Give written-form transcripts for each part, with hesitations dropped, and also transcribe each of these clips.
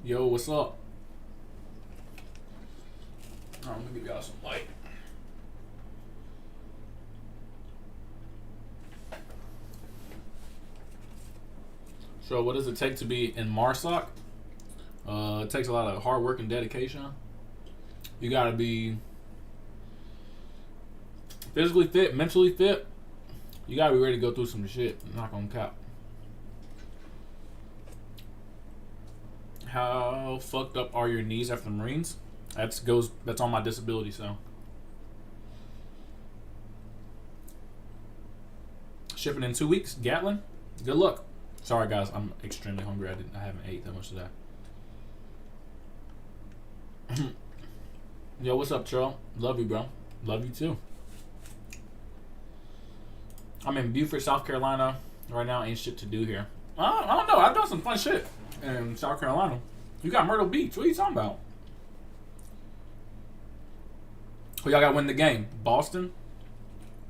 Yo, what's up? I'm gonna give y'all some light. So, what does it take to be in MARSOC? It takes a lot of hard work and dedication. You gotta be physically fit, mentally fit. You gotta be ready to go through some shit. I'm not gonna cap. How fucked up are your knees after the Marines? That's on my disability, so. Shipping in 2 weeks, Gatlin. Good luck. Sorry guys, I'm extremely hungry. I haven't ate that much today. Yo, what's up, Trell? Love you, bro. Love you too. I'm in Beaufort, South Carolina right now. Ain't shit to do here. I don't know. I've done some fun shit in South Carolina. You got Myrtle Beach. What are you talking about? Who y'all got to win the game? Boston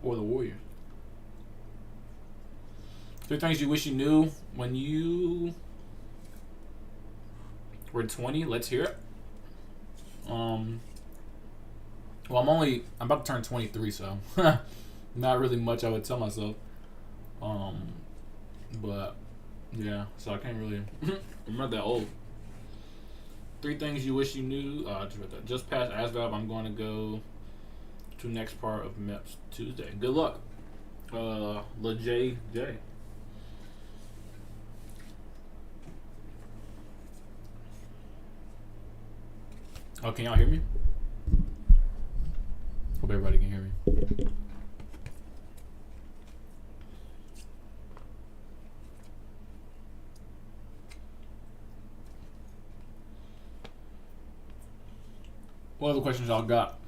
or the Warriors? 3 things you wish you knew when you were 20. Let's hear it. Well, I'm about to turn 23, so not really much I would tell myself. But yeah, so I can't really. I'm not that old. 3 things you wish you knew. Just past ASVAB, I'm going to go to next part of MEPS Tuesday. Good luck, LeJJ. Oh, can y'all hear me? Hope everybody can hear me. What other questions y'all got?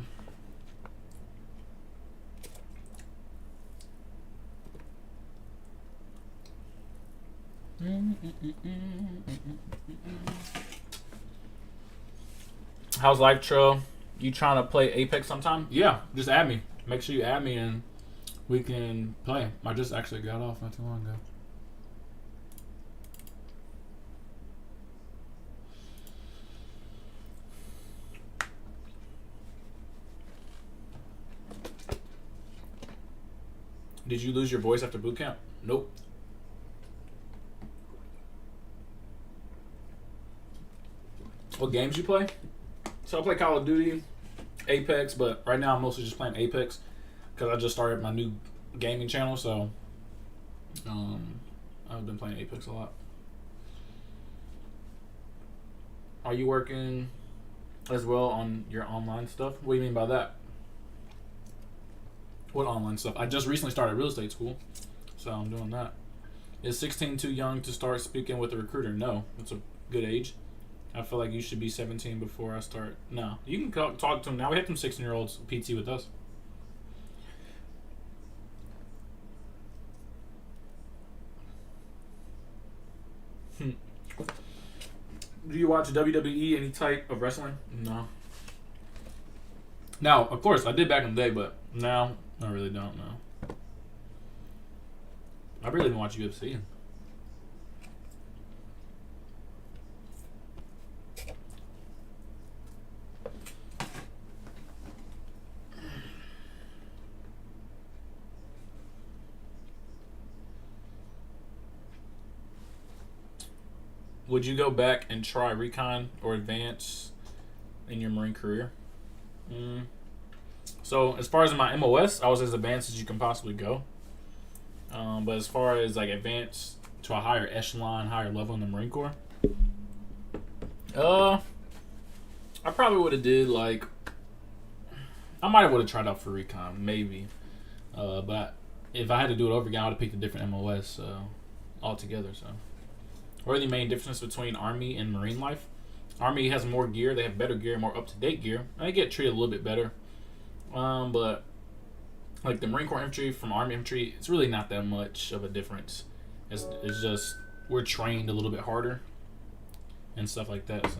How's life, Trell? You trying to play Apex sometime? Yeah, just add me. Make sure you add me and we can play. I just actually got off not too long ago. Did you lose your voice after boot camp? Nope. What games you play? So I play Call of Duty, Apex, but right now I'm mostly just playing Apex because I just started my new gaming channel, so I've been playing Apex a lot. Are you working as well on your online stuff? What do you mean by that? What online stuff? I just recently started real estate school, so I'm doing that. Is 16 too young to start speaking with a recruiter? No, it's a good age. I feel like you should be 17 before I start. No, you can talk to them now. We have some 16-year-olds PT with us. Do you watch WWE, any type of wrestling? No. Now, of course, I did back in the day, but now I really don't know. I really didn't watch UFC. Would you go back and try recon or advance in your Marine career? So as far as my MOS, I was as advanced as you can possibly go. But as far as like advanced to a higher echelon, higher level in the Marine Corps, I probably would have did like, I might have would have tried out for recon maybe, but if I had to do it over again, I would have picked a different MOS altogether. So. What are the main differences between Army and Marine life? Army has more gear. They have better gear, more up-to-date gear. They get treated a little bit better. But like the Marine Corps infantry from Army infantry, it's really not that much of a difference. It's just we're trained a little bit harder and stuff like that.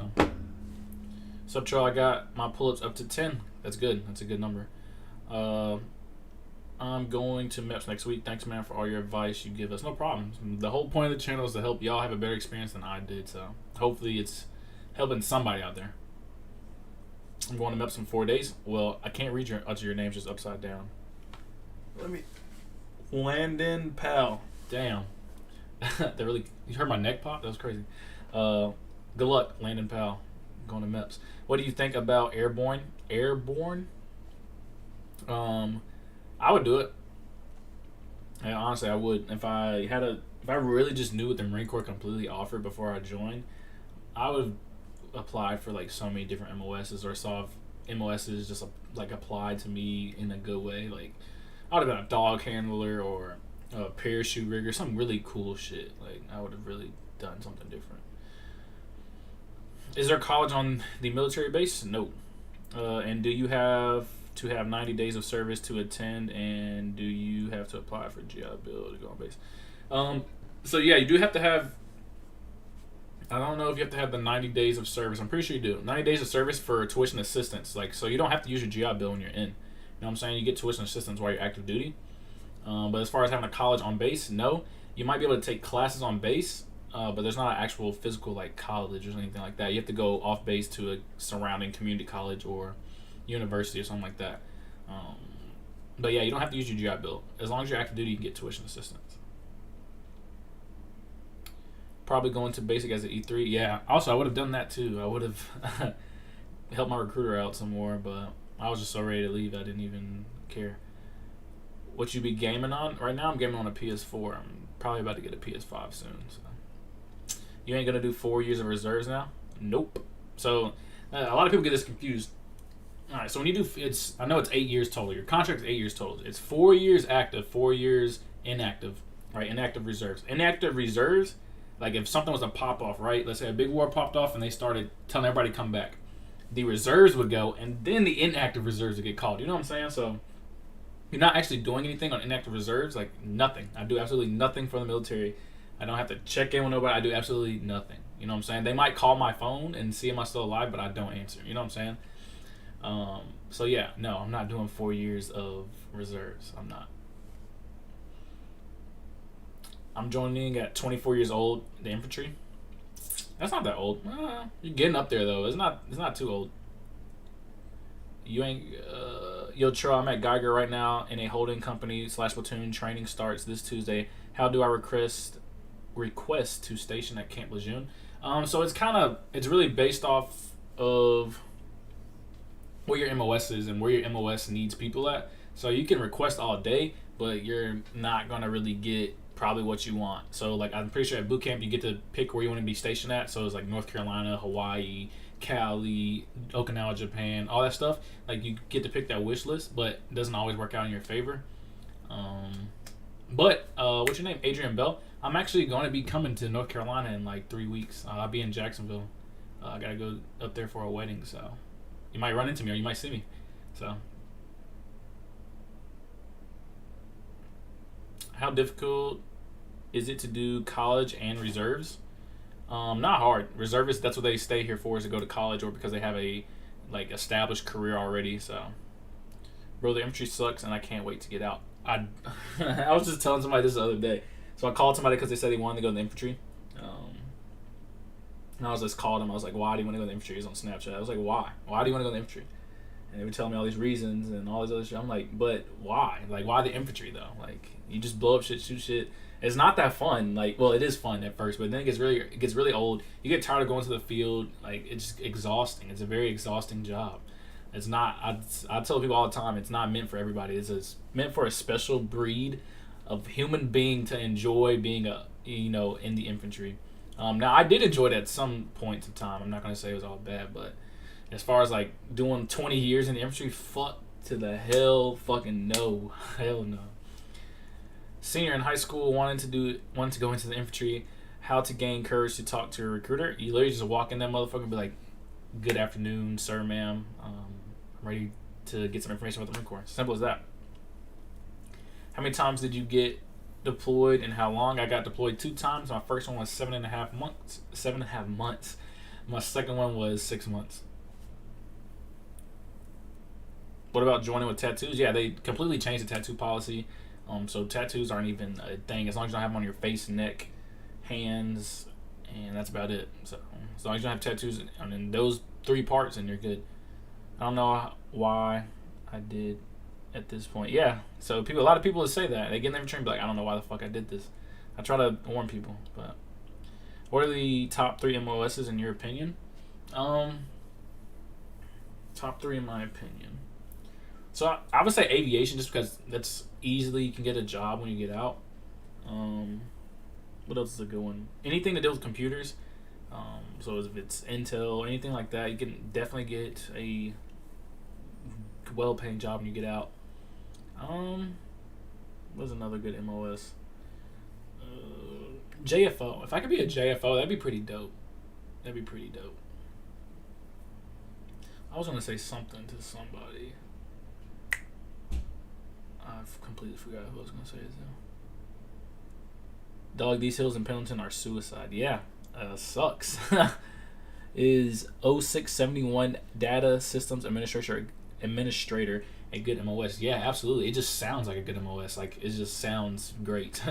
So Trell, I got my pull-ups up to 10. That's good. That's a good number. I'm going to MEPS next week. Thanks, man, for all your advice you give us. No problem. The whole point of the channel is to help y'all have a better experience than I did. So hopefully it's helping somebody out there. I'm going to MEPS in 4 days. Well, I can't read your names just upside down. Let me. Landon Powell. Damn. That really. You heard my neck pop? That was crazy. Good luck, Landon Powell. Going to MEPS. What do you think about airborne? Airborne? I would do it. Yeah, honestly, I would. If I really just knew what the Marine Corps completely offered before I joined, I would have applied for like so many different MOSs, or saw if MOSs just like applied to me in a good way. Like I would have been a dog handler or a parachute rigger, some really cool shit. Like I would have really done something different. Is there college on the military base? No. And do you have to have 90 days of service to attend, and do you have to apply for GI Bill to go on base? So yeah, you do have to have. I don't know if you have to have the 90 days of service. I'm pretty sure you do. 90 days of service for tuition assistance. Like, so you don't have to use your GI Bill when you're in. You know what I'm saying? You get tuition assistance while you're active duty. But as far as having a college on base, no. You might be able to take classes on base, but there's not an actual physical like college or anything like that. You have to go off base to a surrounding community college or university or something like that. But yeah, you don't have to use your GI Bill. As long as you're active duty, you can get tuition assistance. Probably going to basic as an E3. Yeah, also I would have done that too. I would have helped my recruiter out some more, but I was just so ready to leave I didn't even care. What you be gaming on? Right now I'm gaming on a PS4. I'm probably about to get a PS5 soon. So. You ain't gonna do 4 years of reserves now? Nope. So a lot of people get this confused. All right, so when you do, I know it's 8 years total. Your contract is 8 years total. It's 4 years active, 4 years inactive, right? Inactive reserves. Inactive reserves, like if something was to pop off, right? Let's say a big war popped off and they started telling everybody to come back. The reserves would go, and then the inactive reserves would get called. You know what I'm saying? So you're not actually doing anything on inactive reserves, like nothing. I do absolutely nothing for the military. I don't have to check in with nobody. I do absolutely nothing. You know what I'm saying? They might call my phone and see am I still alive, but I don't answer. You know what I'm saying? So yeah, no, I'm not doing 4 years of reserves. I'm not. I'm joining at 24 years old, the infantry. That's not that old. You're getting up there though. It's not too old. You ain't. Yo, Trell, I'm at Geiger right now in a holding company / platoon. Training starts this Tuesday. How do I request to station at Camp Lejeune? So it's really based off of where your MOS is and where your MOS needs people at. So you can request all day, but you're not gonna really get probably what you want. So like I'm pretty sure at boot camp you get to pick where you want to be stationed at. So it's like North Carolina, Hawaii, Cali, Okinawa, Japan, all that stuff. Like you get to pick that wish list, but it doesn't always work out in your favor. But what's your name? Adrian Bell. I'm actually going to be coming to North Carolina in like 3 weeks. I'll be in Jacksonville. I gotta go up there for a wedding, so you might run into me or you might see me. So how difficult is it to do college and reserves? Not hard. Reservists, that's what they stay here for, is to go to college or because they have a like established career already. So, bro, the infantry sucks, and I can't wait to get out. I was just telling somebody this the other day. So I called somebody because they said they wanted to go to the infantry. And I was just called him. I was like, "Why do you want to go to the infantry?" He's on Snapchat. I was like, "Why? Why do you want to go to the infantry?" And they would tell me all these reasons and all this other shit. I'm like, "But why? Like, why the infantry though? Like, you just blow up shit, shoot shit." It's not that fun. Like, well, it is fun at first, but then it gets really old. You get tired of going to the field. Like, it's just exhausting. It's a very exhausting job. It's not. I tell people all the time, it's not meant for everybody. It's meant for a special breed of human being to enjoy being in the infantry. Now I did enjoy it at some points of time. I'm not gonna say it was all bad, but as far as like doing 20 years in the infantry, fuck to the hell, fucking no, hell no. Senior in high school, wanted to go into the infantry. How to gain courage to talk to a recruiter? You literally just walk in that motherfucker and be like, "Good afternoon, sir, ma'am. I'm ready to get some information about the Marine Corps." Simple as that. How many times did you get deployed and how long. I got deployed 2 times. My first one was 7.5 months. 7.5 months. My second one was 6 months. What about joining with tattoos? Yeah, they completely changed the tattoo policy. So tattoos aren't even a thing as long as you don't have them on your face, neck, hands, and that's about it. So as long as you don't have tattoos on those 3 parts, and you're good. I don't know why I did at this point. Yeah, so a lot of people would say that they get in their train, be like, I don't know why the fuck I did this. I try to warn people, but what are the top 3 MOSs in your opinion? Top 3 in my opinion. So I would say aviation, just because that's easily you can get a job when you get out. What else is a good one? Anything to do with computers. So if it's Intel, anything like that, you can definitely get a well-paying job when you get out. What's another good MOS? JFO. If I could be a JFO, that'd be pretty dope. That'd be pretty dope. I was gonna say something to somebody. I've completely forgot who I was gonna say it to. Dog, these hills in Pendleton are suicide. Yeah, sucks. Is 0671 Data Systems Administrator a good MOS? Yeah, absolutely. It just sounds like a good MOS. Like, it just sounds great.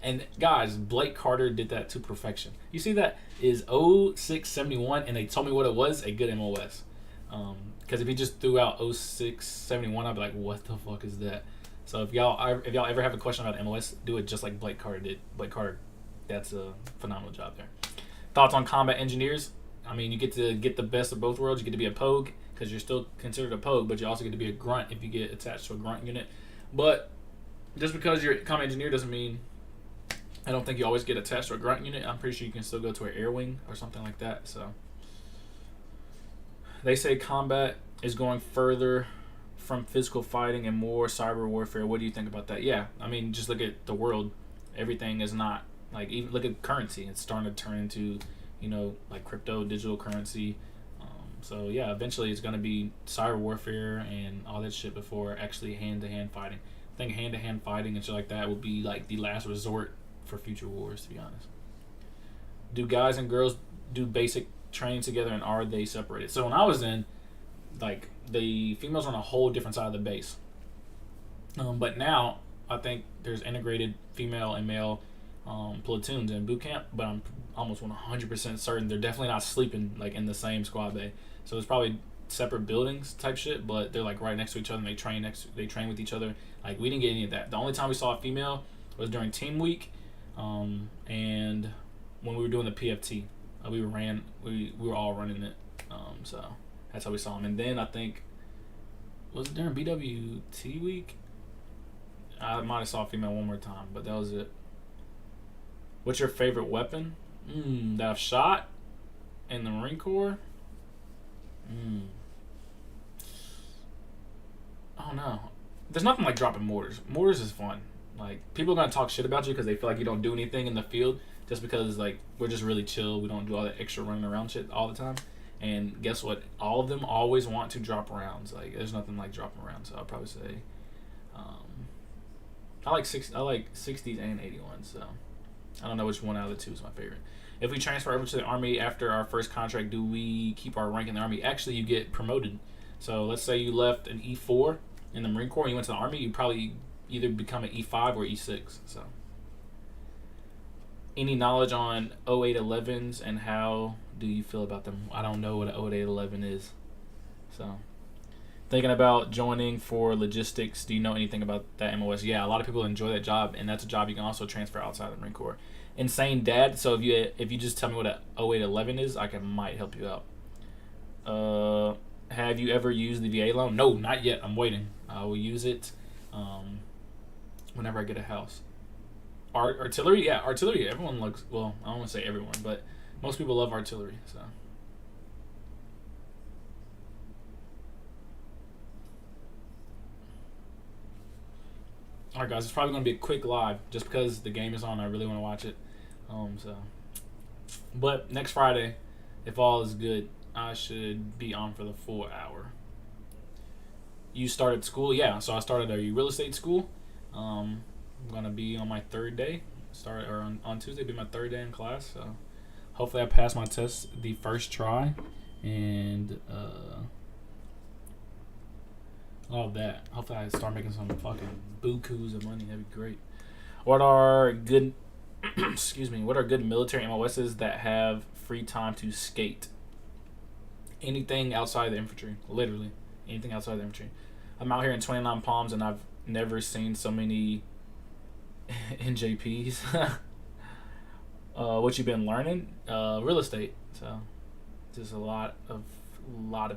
And guys, Blake Carter did that to perfection. You see that is 0671, and they told me what it was, a good MOS. Because if he just threw out 0671, I'd be like, what the fuck is that? So if y'all ever have a question about MOS, do it just like Blake Carter did. Blake Carter, that's a phenomenal job there. Thoughts on combat engineers? I mean, you get to get the best of both worlds. You get to be a pogue because you're still considered a pogue, but you also get to be a grunt if you get attached to a grunt unit. But just because you're a combat engineer doesn't mean I don't think you always get attached to a grunt unit. I'm pretty sure you can still go to an air wing or something like that. So they say combat is going further from physical fighting and more cyber warfare. What do you think about that? Yeah, I mean, just look at the world. Everything is not like, even look at currency. It's starting to turn into, like crypto, digital currency. So yeah, eventually it's going to be cyber warfare and all that shit before actually hand-to-hand fighting. I think hand-to-hand fighting and shit like that will be like the last resort for future wars, to be honest. Do guys and girls do basic training together, and are they separated? So when I was in, like, the females were on a whole different side of the base. But now I think there's integrated female and male platoons in boot camp, but I'm almost 100% certain they're definitely not sleeping like in the same squad bay. So it's probably separate buildings type shit, but they're like right next to each other and they train with each other. Like, we didn't get any of that. The only time we saw a female was during team week, and when we were doing the PFT. We were all running it. So that's how we saw them. And then I think, was it during BWT week? I might have saw a female one more time, but that was it. What's your favorite weapon that I've shot in the Marine Corps? Oh no, there's nothing like dropping mortars. Mortars is fun. Like, people are gonna talk shit about you because they feel like you don't do anything in the field, just because like we're just really chill. We don't do all that extra running around shit all the time. And guess what? All of them always want to drop rounds. Like, there's nothing like dropping rounds. So I'll probably say, I like 60s and 81s. So I don't know which one out of the two is my favorite. If we transfer over to the Army after our first contract, do we keep our rank in the Army? Actually, you get promoted. So let's say you left an E4 in the Marine Corps and you went to the Army, you probably either become an E5 or E6. So, any knowledge on 0811s and how do you feel about them? I don't know what an 0811 is. So, thinking about joining for logistics. Do you know anything about that MOS? Yeah, a lot of people enjoy that job, and that's a job you can also transfer outside the Marine Corps. Insane Dad. So if you just tell me what a 0811 is, I might help you out. Have you ever used the VA loan? No, not yet. I'm waiting. I will use it whenever I get a house. Artillery? Yeah, artillery. Everyone looks, well, I don't want to say everyone, but most people love artillery. So. Alright guys, it's probably going to be a quick live just because the game is on. I really want to watch it. But next Friday, if all is good, I should be on for the full hour. You started school? Yeah, so I started a real estate school. I'm gonna be on my third day. On Tuesday, be my third day in class. So hopefully I pass my test the first try, and all of that. Hopefully I start making some fucking bukus of money. That'd be great. What are good excuse me, what are good military MOSs that have free time to skate? Anything outside the infantry. Literally. Anything outside the infantry. I'm out here in 29 Palms and I've never seen so many NJPs. What you been learning? Real estate. So just a lot of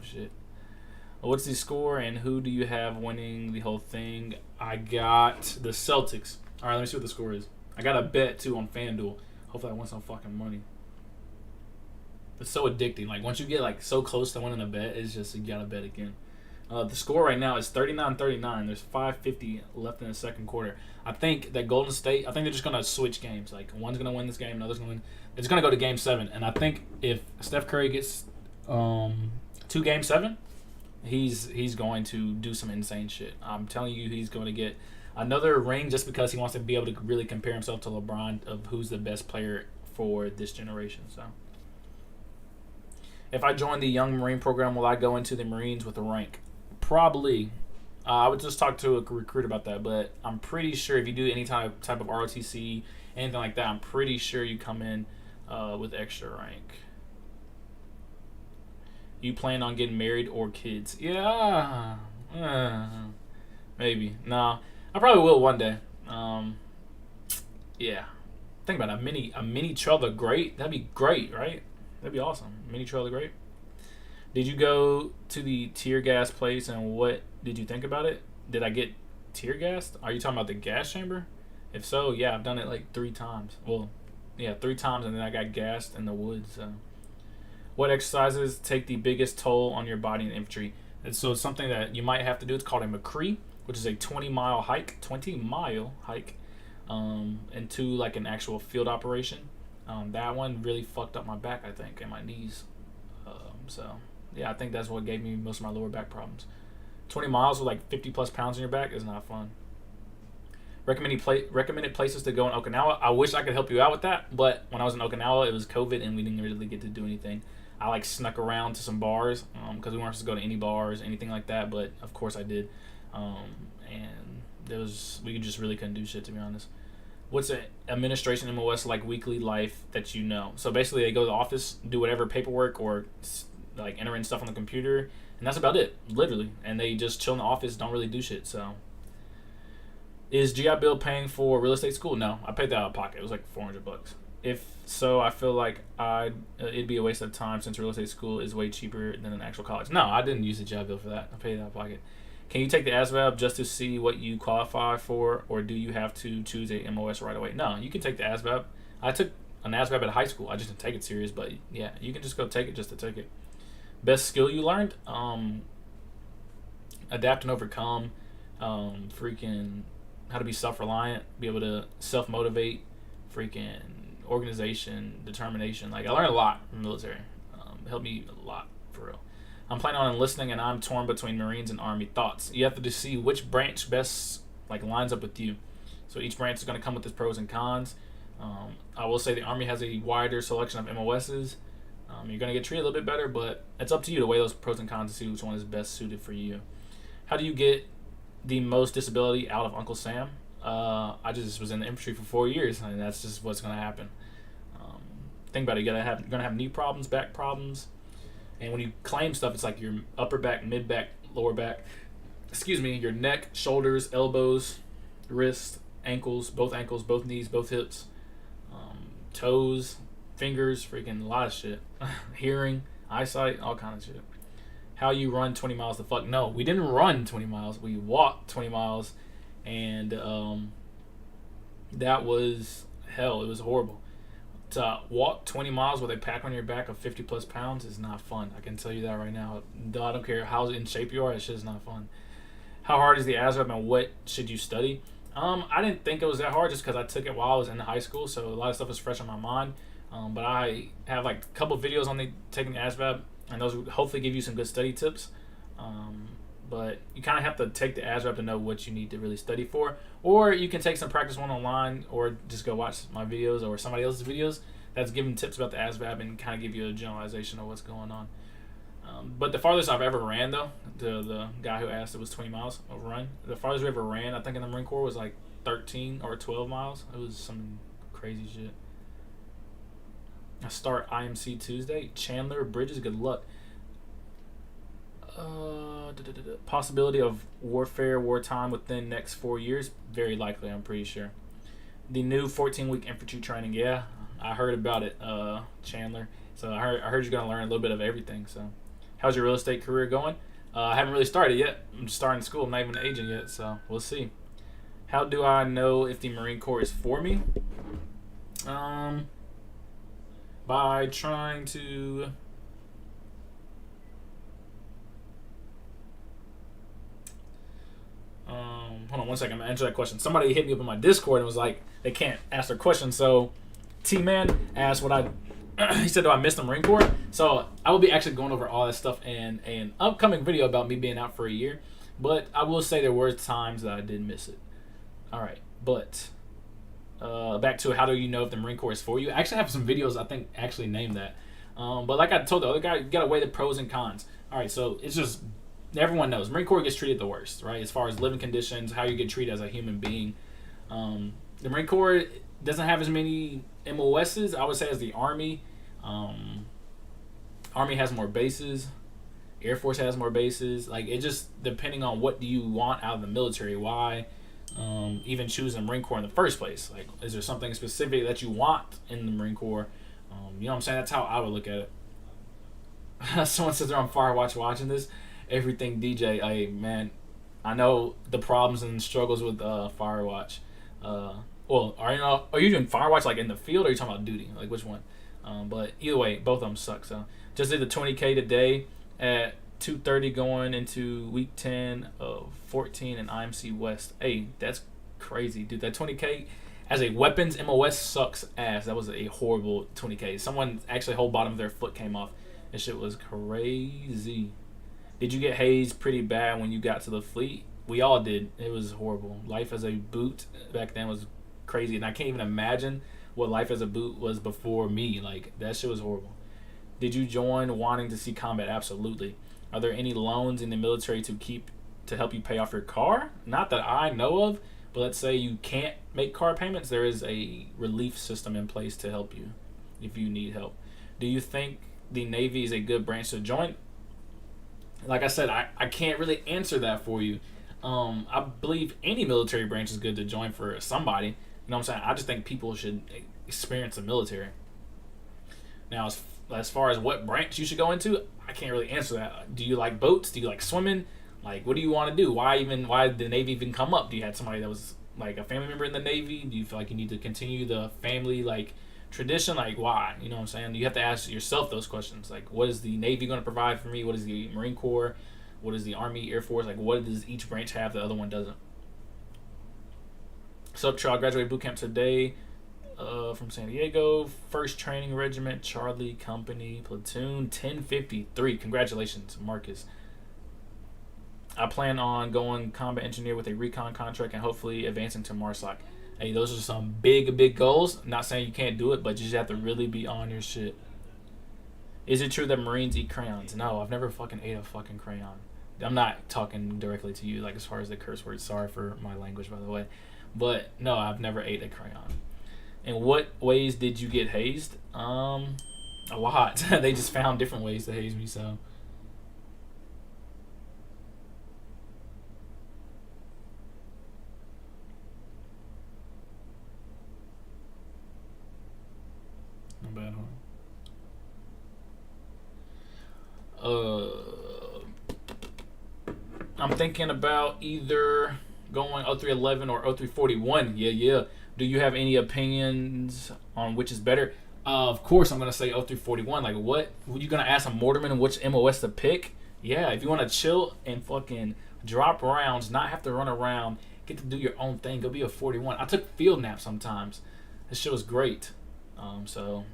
shit. What's the score and who do you have winning the whole thing? I got the Celtics. All right, let me see what the score is. I got a bet too on FanDuel. Hopefully I win some fucking money. It's so addicting. Like once you get like so close to winning a bet, it's just you gotta bet again. The score right now is 39-39. There's 5:50 left in the second quarter. I think that Golden State, I think they're just gonna switch games. Like one's gonna win this game, another's gonna win. It's gonna go to Game 7, and I think if Steph Curry gets to Game 7, he's going to do some insane shit. I'm telling you, he's going to get another ring just because he wants to be able to really compare himself to LeBron of who's the best player for this generation. So, if I join the Young Marine program, will I go into the Marines with a rank? Probably. I would just talk to a recruit about that, but I'm pretty sure if you do any type of ROTC, anything like that, I'm pretty sure you come in with extra rank. You plan on getting married or kids? Yeah, maybe. No, I probably will one day. Yeah. Think about it. A mini Trell the Great. That'd be great, right? That'd be awesome. Mini Trell the Great. Did you go to the tear gas place and what did you think about it? Did I get tear gassed? Are you talking about the gas chamber? If so, yeah, I've done it like 3 times. Well, yeah, 3 times, and then I got gassed in the woods. So. What exercises take the biggest toll on your body in infantry? And so it's something that you might have to do. It's called a McCree, which is a 20-mile hike. Into like an actual field operation. That one really fucked up my back, I think, and my knees. So yeah, I think that's what gave me most of my lower back problems. 20 miles with like 50 plus pounds on your back is not fun. Recommended places to go in Okinawa. I wish I could help you out with that, but when I was in Okinawa, it was COVID and we didn't really get to do anything. I like snuck around to some bars because we weren't supposed to go to any bars, anything like that. But of course I did, and we just really couldn't do shit, to be honest. What's an administration MOS like weekly life that you know? So basically, they go to the office, do whatever paperwork or like enter in stuff on the computer, and that's about it, literally. And they just chill in the office, don't really do shit. So, is GI Bill paying for real estate school? No, I paid that out of pocket. It was like $400. If so, I feel like it'd be a waste of time since real estate school is way cheaper than an actual college. No, I didn't use the GI Bill for that. I paid it out of pocket. Can you take the ASVAB just to see what you qualify for, or do you have to choose a MOS right away? No, you can take the ASVAB. I took an ASVAB at high school. I just didn't take it serious, but yeah, you can just go take it just to take it. Best skill you learned? Adapt and overcome. Freaking how to be self-reliant, be able to self-motivate, freaking organization, determination. Like I learned a lot from the military. It helped me a lot, for real. I'm planning on enlisting and I'm torn between Marines and Army. Thoughts? You have to just see which branch best like lines up with you. So each branch is going to come with its pros and cons. I will say the Army has a wider selection of MOSs. You're going to get treated a little bit better, but it's up to you to weigh those pros and cons to see which one is best suited for you. How do you get the most disability out of Uncle Sam? I just was in the infantry for 4 years, and that's just what's going to happen. Think about it. You're going to have knee problems, back problems. And when you claim stuff, it's like your upper back, mid back, lower back. Your neck, shoulders, elbows, wrists, ankles, both knees, both hips, toes, fingers, freaking a lot of shit. Hearing, eyesight, all kinds of shit. How you run 20 miles the fuck? No, we didn't run 20 miles. We walked 20 miles, and that was hell. It was horrible. To walk 20 miles with a pack on your back of 50 plus pounds is not fun. I can tell you that right now. I don't care how in shape you are, that shit is not fun. How hard is the ASVAB and what should you study? I didn't think it was that hard just because I took it while I was in high school, so a lot of stuff is fresh on my mind. But I have like a couple videos on taking the ASVAB, and those will hopefully give you some good study tips. but you kind of have to take the ASVAB to know what you need to really study for. Or you can take some practice one online, or just go watch my videos or somebody else's videos that's giving tips about the ASVAB and kind of give you a generalization of what's going on. But the farthest I've ever ran, though, the guy who asked, it was 20 miles of run. The farthest we ever ran, I think, in the Marine Corps was like 13 or 12 miles. It was some crazy shit. I start IMC Tuesday. Chandler Bridges, good luck. Possibility of wartime within next 4 years? Very likely, I'm pretty sure. The new 14-week infantry training, yeah, I heard about it, Chandler. So I heard you're going to learn a little bit of everything, so. How's your real estate career going? I haven't really started yet. I'm just starting school. I'm not even an agent yet, so we'll see. How do I know if the Marine Corps is for me? By trying to... hold on one second. I'm going to answer that question. Somebody hit me up in my Discord and was like, they can't ask their question. So T-Man asked what I... he said, do I miss the Marine Corps? So I will be actually going over all that stuff in an upcoming video about me being out for a year. But I will say there were times that I did miss it. All right. But back to how do you know if the Marine Corps is for you? I actually have some videos I think actually named that. But like I told the other guy, you got to weigh the pros and cons. All right. So it's just, everyone knows Marine Corps gets treated the worst, right? As far as living conditions, how you get treated as a human being. The Marine Corps doesn't have as many MOSs, I would say, as the Army. Army has more bases. Air Force has more bases. Like, it just, depending on what do you want out of the military, why even choose the Marine Corps in the first place. Like, is there something specific that you want in the Marine Corps? You know what I'm saying? That's how I would look at it. Someone says they're on Firewatch watching this. Everything DJ. Hey, man, I know the problems and struggles with Firewatch. Well, are you doing Firewatch like in the field, or are you talking about duty? Like, which one? But either way, both of them suck. So just did the 20K today at 2:30 going into week 10 of 14 in IMC West. Hey, that's crazy, dude. That 20K as a weapons MOS sucks ass. That was a horrible 20K. Someone actually whole bottom of their foot came off. That shit was crazy. Did you get hazed pretty bad when you got to the fleet? We all did. It was horrible. Life as a boot back then was crazy, and I can't even imagine what life as a boot was before me. Like, that shit was horrible. Did you join wanting to see combat? Absolutely. Are there any loans in the military to help you pay off your car? Not that I know of, but let's say you can't make car payments, there is a relief system in place to help you if you need help. Do you think the Navy is a good branch to join? Like I said, I can't really answer that for you. I believe any military branch is good to join for somebody. You know what I'm saying? I just think people should experience the military. Now, as far as what branch you should go into, I can't really answer that. Do you like boats? Do you like swimming? Like, what do you want to do? Why did the Navy even come up? Do you have somebody that was like a family member in the Navy? Do you feel like you need to continue the family like tradition? Like, why? You know what I'm saying? You have to ask yourself those questions. Like, what is the Navy going to provide for me? What is the Marine Corps? What is the Army, Air Force? Like, what does each branch have the other one doesn't? So, Trell, I graduated boot camp today from San Diego. 1st Training Regiment, Charlie Company, Platoon 1053. Congratulations, Marcus. I plan on going combat engineer with a recon contract and hopefully advancing to MARSOC. Hey, those are some big goals. Not saying you can't do it, but you just have to really be on your shit. Is it true that Marines eat crayons? No, I've never fucking ate a fucking crayon. I'm not talking directly to you, like, as far as the curse words. Sorry for my language, by the way. But no, I've never ate a crayon. In what ways did you get hazed? A lot. They just found different ways to haze me, so. Not bad, huh? I'm thinking about either going 0311 or 0341. Yeah. Do you have any opinions on which is better? Of course, I'm going to say 0341. Like, what? Were you going to ask a mortarman which MOS to pick? Yeah, if you want to chill and fucking drop rounds, not have to run around, get to do your own thing, go be a 41. I took field naps sometimes. This shit was great. So,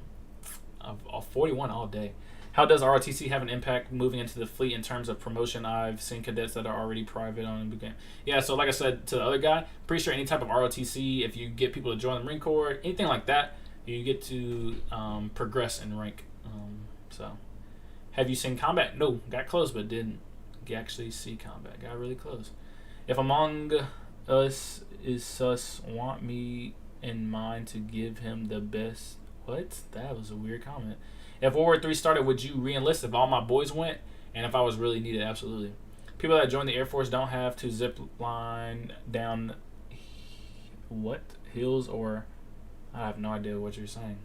41 all day. How does ROTC have an impact moving into the fleet in terms of promotion? I've seen cadets that are already private on the game. Yeah, so like I said to the other guy, pretty sure any type of ROTC, if you get people to join the Marine Corps, anything like that, you get to progress in rank. So, have you seen combat? No, got close, but didn't actually see combat. Got really close. If Among Us is sus, want me in mind to give him the best. What? That was a weird comment. If World War III started, would you re-enlist if all my boys went? And if I was really needed, absolutely. People that join the Air Force don't have to zip line down hills, or I have no idea what you're saying.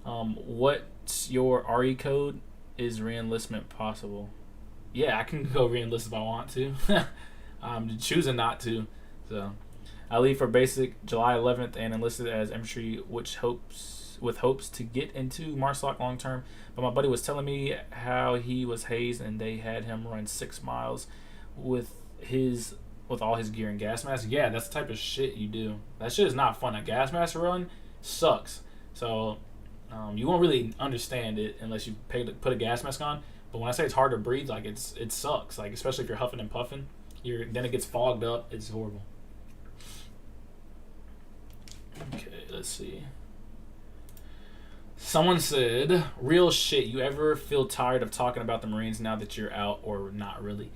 What's your RE code? Is re-enlistment possible? Yeah, I can go re-enlist if I want to. I'm choosing not to. So I leave for basic July 11th and enlisted as infantry, with hopes to get into Marsoc long term. But my buddy was telling me how he was hazed and they had him run 6 miles with all his gear and gas mask. Yeah, that's the type of shit you do. That shit is not fun. A gas mask run sucks. So you won't really understand it unless you put a gas mask on. But when I say it's hard to breathe, like it sucks. Like especially if you're huffing and puffing, then it gets fogged up. It's horrible. Okay, let's see. Someone said, real shit, you ever feel tired of talking about the Marines now that you're out, or not really?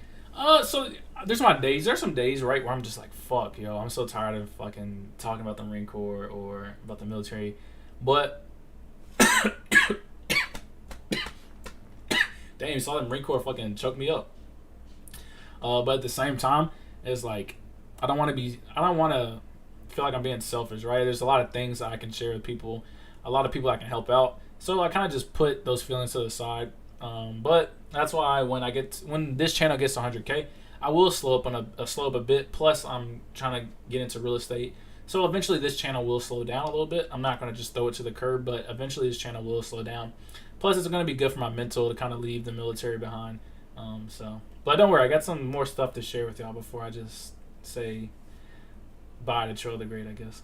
So there's some days, right, where I'm just like, fuck, yo, I'm so tired of fucking talking about the Marine Corps or about the military. But damn, you saw the Marine Corps fucking choke me up. But at the same time, it's like, I don't want to feel like I'm being selfish, right? There's a lot of things that I can share with people, a lot of people I can help out. So I kind of just put those feelings to the side. But that's why when this channel gets to 100K, I will slow up a bit. Plus, I'm trying to get into real estate. So eventually this channel will slow down a little bit. I'm not going to just throw it to the curb, but eventually this channel will slow down. Plus, it's going to be good for my mental to kind of leave the military behind. But don't worry, I got some more stuff to share with y'all before I just say bye to Trell the Great, I guess.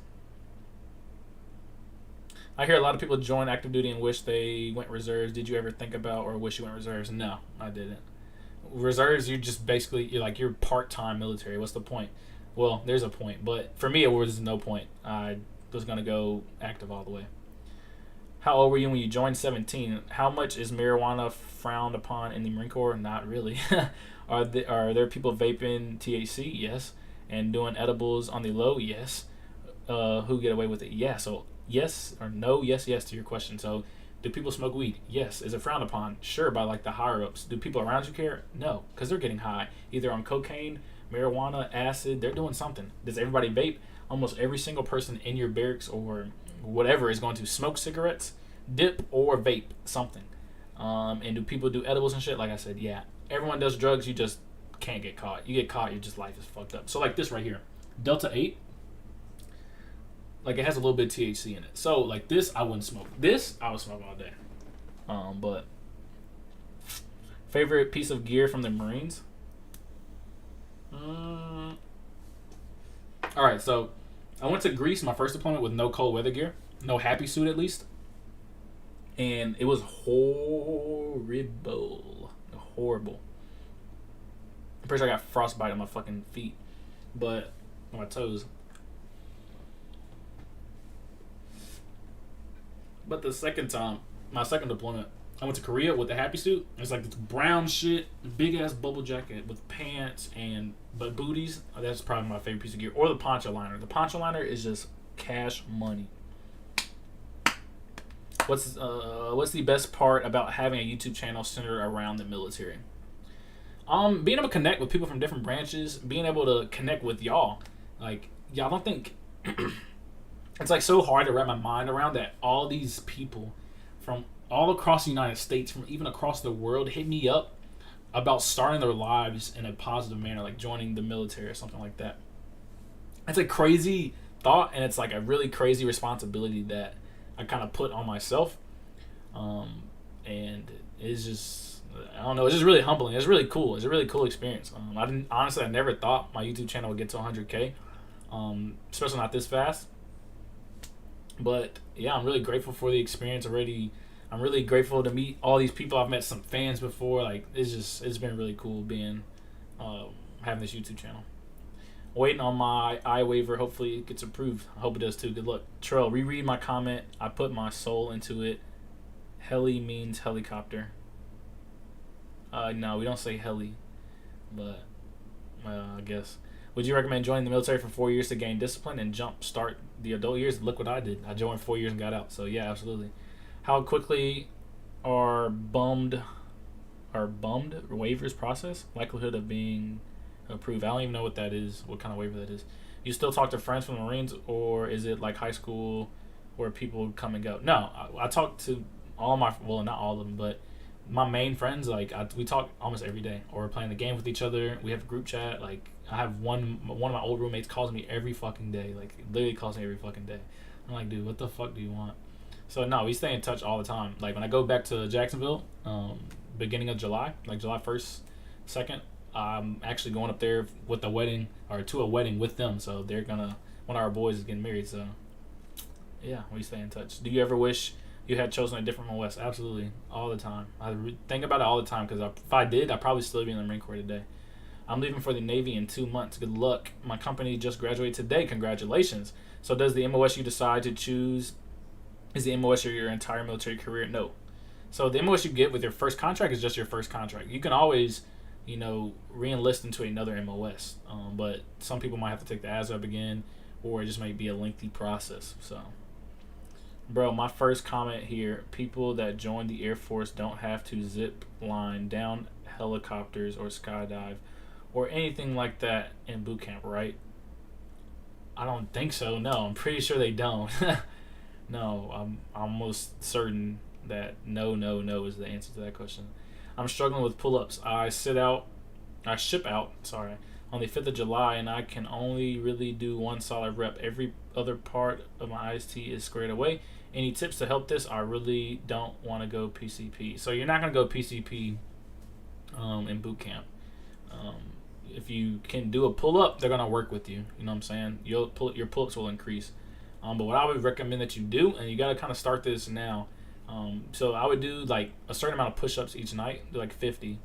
I hear a lot of people join active duty and wish they went reserves. Did you ever think about or wish you went reserves? No, I didn't. Reserves, you're part-time military. What's the point? Well, there's a point, but for me, it was no point. I was going to go active all the way. How old were you when you joined? 17. How much is marijuana frowned upon in the Marine Corps? Not really. Are there people vaping THC? Yes. And doing edibles on the low? Yes. Who get away with it? Yeah. So yes or no? Yes to your question. So do people smoke weed? Yes. Is it frowned upon? Sure, by like the higher ups. Do people around you care? No, because they're getting high, either on cocaine, marijuana, acid. They're doing something. Does everybody vape? Almost every single person in your barracks or whatever is going to smoke cigarettes, dip, or vape something. And do people do edibles and shit? Like I said, yeah. Everyone does drugs. You just can't get caught. You get caught, your life is fucked up. So like this right here, Delta 8, like it has a little bit of THC in it. So like this, I wouldn't smoke. This, I would smoke all day. But favorite piece of gear from the Marines? All right, so I went to Greece, my first deployment, with no cold weather gear, no happy suit at least, and it was horrible. I'm pretty sure I got frostbite on my fucking feet, but on my toes. But the second time, my second deployment, I went to Korea with the happy suit. It's like this brown shit, big ass bubble jacket with pants but booties. That's probably my favorite piece of gear. Or the poncho liner. The poncho liner is just cash money. What's the best part about having a YouTube channel centered around the military? Being able to connect with people from different branches, being able to connect with y'all. Like, y'all don't think it's like so hard to wrap my mind around that all these people from all across the United States, from even across the world, hit me up about starting their lives in a positive manner, like joining the military or something like that. It's a crazy thought, and it's like a really crazy responsibility that I kind of put on myself. And it's just, I don't know, it's just really humbling. It's really cool. It's a really cool experience. I never thought my YouTube channel would get to 100K, especially not this fast. But yeah, I'm really grateful for the experience. Already I'm really grateful to meet all these people. I've met some fans before. Like it's been really cool being uh, having this YouTube channel. Waiting on my eye waiver. Hopefully it gets approved. I hope it does too. Good luck. Trell, reread my comment. I put my soul into it. Heli means helicopter. No, we don't say heli, but I guess. Would you recommend joining the military for 4 years to gain discipline and jump start the adult years? Look what I did. I joined 4 years and got out. So yeah, absolutely. How quickly are bummed waivers process? Likelihood of being approved. I don't even know what that is. What kind of waiver that is? You still talk to friends from the Marines, or is it like high school where people come and go? No, I talk to all my, well, not all of them, but my main friends. Like we talk almost every day, or we're playing the game with each other. We have a group chat. Like I have one of my old roommates calls me every fucking day. Like literally calls me every fucking day. I'm like, dude, what the fuck do you want? So no, we stay in touch all the time. Like when I go back to Jacksonville, beginning of July, like July 1st, 2nd, I'm actually going up there with a wedding, or to a wedding with them. So they're gonna, one of our boys is getting married. So yeah, we stay in touch. Do you ever wish you had chosen a different West? Absolutely, all the time. I think about it all the time, because if I did, I'd probably still be in the Marine Corps today. I'm leaving for the Navy in 2 months. Good luck. My company just graduated today. Congratulations. So does the MOS you decide to choose, is the MOS your entire military career? No. So the MOS you get with your first contract is just your first contract. You can always, re-enlist into another MOS. But some people might have to take the ASVAB again, or it just might be a lengthy process. So, bro, my first comment here: people that join the Air Force don't have to zip line down helicopters or skydive or anything like that in boot camp, right? I don't think so. No, I'm pretty sure they don't. No, I'm almost certain that no is the answer to that question. I'm struggling with pull-ups. I ship out, on the 5th of July, and I can only really do one solid rep. Every other part of my IST is squared away. Any tips to help this? I really don't want to go PCP. So you're not going to go PCP in boot camp. If you can do a pull-up, they're going to work with you. You know what I'm saying? Your pull-ups will increase. But what I would recommend that you do, and you got to kind of start this now. So I would do like a certain amount of push-ups each night, do like 50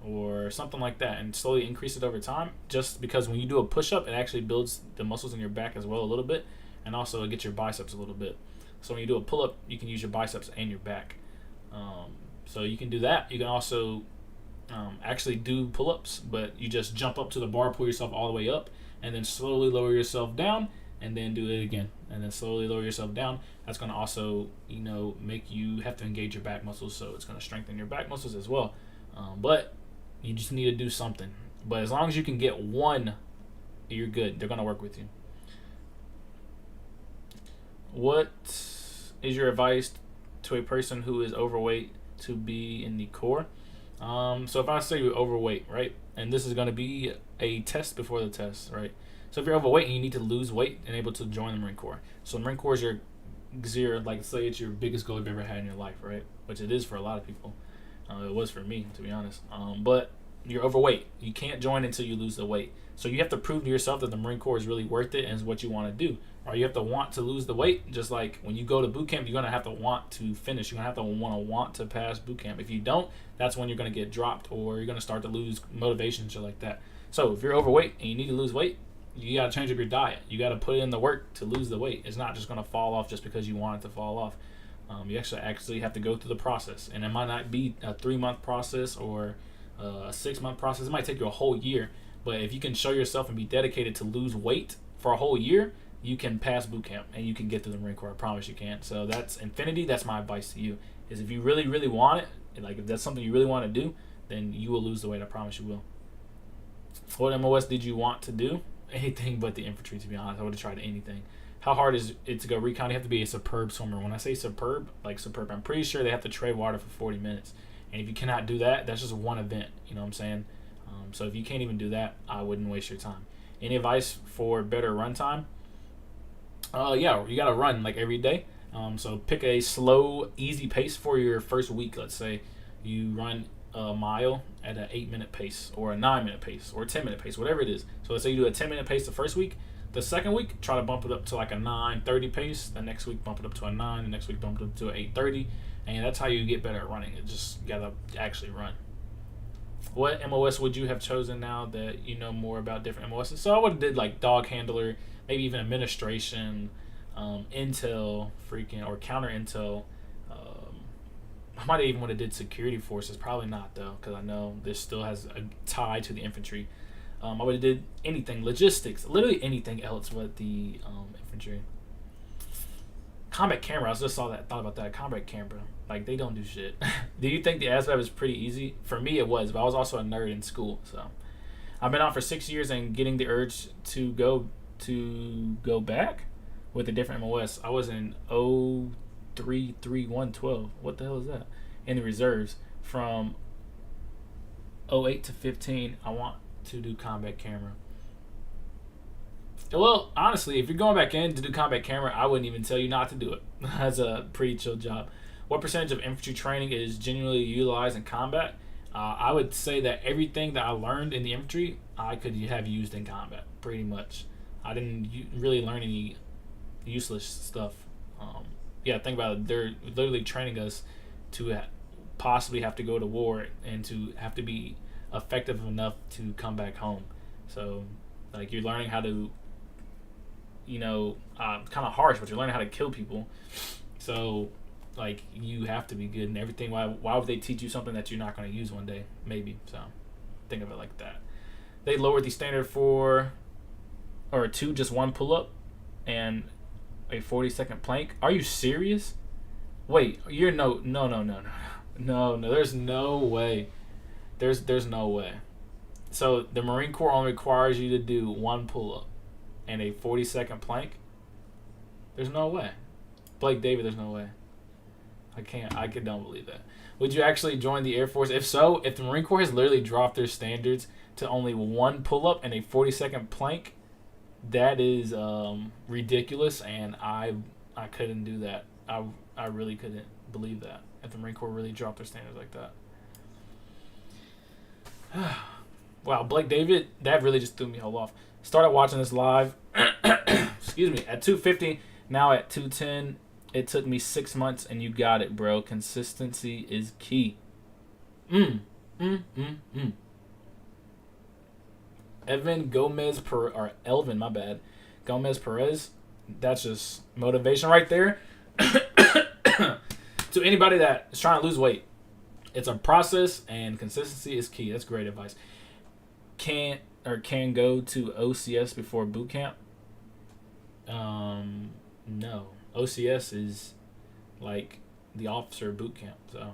or something like that, and slowly increase it over time. Just because when you do a push-up, it actually builds the muscles in your back as well a little bit, and also it gets your biceps a little bit. So when you do a pull-up, you can use your biceps and your back. So you can do that. You can also actually do pull-ups, but you just jump up to the bar, pull yourself all the way up, and then slowly lower yourself down, and then do it again, and then slowly lower yourself down. That's going to also, make you have to engage your back muscles, so it's going to strengthen your back muscles as well. But you just need to do something. But as long as you can get one, you're good. They're going to work with you. What is your advice to a person who is overweight to be in the Corps? So if I say you're overweight, right, and this is going to be a test before the test, right? So if you're overweight and you need to lose weight and able to join the Marine Corps. So the Marine Corps is your zero, like say it's your biggest goal you've ever had in your life, right? Which it is for a lot of people. It was for me, to be honest. But you're overweight. You can't join until you lose the weight. So you have to prove to yourself that the Marine Corps is really worth it and is what you want to do. Or you have to want to lose the weight. Just like when you go to boot camp, you're going to have to want to finish. You're going to have to want to pass boot camp. If you don't, that's when you're going to get dropped, or you're going to start to lose motivation and shit like that. So if you're overweight and you need to lose weight, you got to change up your diet. You got to put in the work to lose the weight. It's not just going to fall off just because you want it to fall off. You actually have to go through the process. And it might not be a 3-month process or a 6-month process. It might take you a whole year. But if you can show yourself and be dedicated to lose weight for a whole year, you can pass boot camp and you can get to the Marine Corps. I promise you can. So that's infinity. That's my advice to you. Is if you really, really want it, and like if that's something you really want to do, then you will lose the weight. I promise you will. What MOS did you want to do? Anything but the infantry, to be honest. I would have tried anything. How hard is it to go recon? You have to be a superb swimmer. When I say superb, like superb, I'm pretty sure they have to tread water for 40 minutes. And if you cannot do that, that's just one event. You know what I'm saying? So if you can't even do that, I wouldn't waste your time. Any advice for better run time? Yeah, you got to run like every day. So pick a slow, easy pace for your first week. Let's say you run a mile at an 8-minute pace, or a 9-minute pace, or a 10-minute pace, whatever it is. So let's say you do a 10-minute pace the first week. The second week, try to bump it up to like a 9:30 pace. The next week, bump it up to a 9. The next week, bump it up to an 8:30. And that's how you get better at running. It just gotta actually run. What MOS would you have chosen now that you know more about different MOSs? So I would have did like dog handler, maybe even administration, intel, freaking or counter intel. I might have even would have did security forces. Probably not though, because I know this still has a tie to the infantry. I would have did anything, logistics, literally anything else but the infantry. Combat camera, I just thought about that. Combat camera, like they don't do shit. Do you think the ASVAB is pretty easy? For me, it was, but I was also a nerd in school, so I've been out for 6 years and getting the urge to go back with a different MOS. I was in 033112. What the hell is that? In the reserves from 08 to 15. I want to do combat camera. Well, honestly, if you're going back in to do combat camera, I wouldn't even tell you not to do it. That's a pretty chill job. What percentage of infantry training is genuinely utilized in combat? I would say that everything that I learned in the infantry, I could have used in combat, pretty much. I didn't really learn any useless stuff. Yeah, think about it. They're literally training us to possibly have to go to war and to have to be effective enough to come back home. So, like, you're learning how to, kind of harsh, but you're learning how to kill people. So, like, you have to be good in everything. Why would they teach you something that you're not going to use one day? Maybe. So, think of it like that. They lowered the standard to just one pull-up and a 40-second plank. Are you serious? Wait, you're no. There's no way. There's no way. So the Marine Corps only requires you to do one pull-up and a 40-second plank. There's no way. Blake David, there's no way. I don't believe that. Would you actually join the Air Force? If so, if the Marine Corps has literally dropped their standards to only one pull-up and a 40-second plank, that is ridiculous, and I couldn't do that. I really couldn't believe that. If the Marine Corps really dropped their standards like that. Wow, Blake David, that really just threw me all off. Started watching this live, excuse me, at 250, now at 210. It took me 6 months, and you got it, bro. Consistency is key. Elvin, my bad. Gomez Perez, that's just motivation right there. To anybody that is trying to lose weight, it's a process, and consistency is key. That's great advice. Can go to OCS before boot camp? No. OCS is like the officer boot camp. So